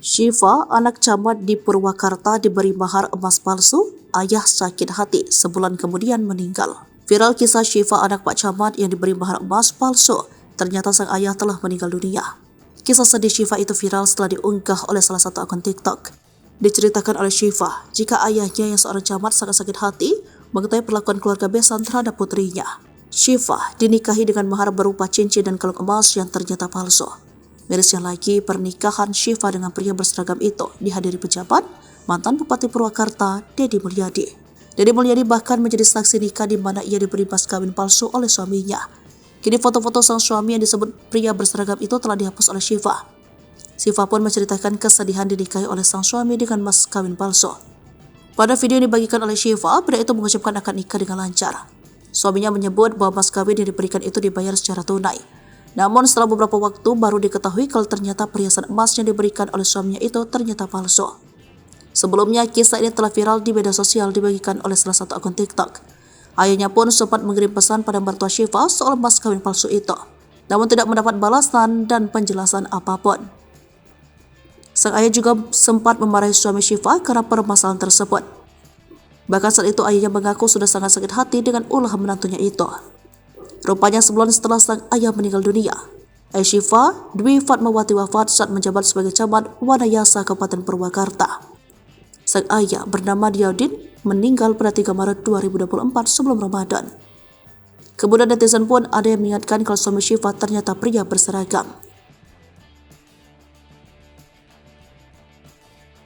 Syifa, anak camat di Purwakarta diberi mahar emas palsu, ayah sakit hati sebulan kemudian meninggal. Viral kisah Syifa, anak Pak Camat yang diberi mahar emas palsu, ternyata sang ayah telah meninggal dunia. Kisah sedih Syifa itu viral setelah diunggah oleh salah satu akun TikTok. Diceritakan oleh Syifa, jika ayahnya yang seorang camat sangat sakit hati mengetahui perlakuan keluarga besan terhadap putrinya. Syifa dinikahi dengan mahar berupa cincin dan kalung emas yang ternyata palsu. Mirisnya lagi, pernikahan Syifa dengan pria berseragam itu dihadiri pejabat, mantan Bupati Purwakarta, Deddy Mulyadi. Deddy Mulyadi bahkan menjadi saksi nikah di mana ia diberi mas kawin palsu oleh suaminya. Kini foto-foto sang suami yang disebut pria berseragam itu telah dihapus oleh Syifa. Syifa pun menceritakan kesedihan dinikahi oleh sang suami dengan mas kawin palsu. Pada video yang dibagikan oleh Syifa, pria itu mengucapkan akan nikah dengan lancar. Suaminya menyebut bahwa mas kawin yang diberikan itu dibayar secara tunai. Namun setelah beberapa waktu baru diketahui kalau ternyata perhiasan emas yang diberikan oleh suaminya itu ternyata palsu. Sebelumnya kisah ini telah viral di media sosial dibagikan oleh salah satu akun TikTok. Ayahnya pun sempat mengirim pesan pada mertua Syifa soal emas kawin palsu itu, namun tidak mendapat balasan dan penjelasan apapun. Sang ayah juga sempat memarahi suami Syifa karena permasalahan tersebut. Bahkan saat itu ayahnya mengaku sudah sangat sakit hati dengan ulah menantunya itu. Rupanya sebulan setelah sang ayah meninggal dunia, ayah Syifa, Dwi Fatmawati wafat saat menjabat sebagai camat Wanayasa Kabupaten Purwakarta. Sang ayah bernama Diyaudin meninggal pada 3 Maret 2024 sebelum Ramadan. Kemudian netizen pun ada yang mengingatkan kalau suami Syifa ternyata pria berseragam.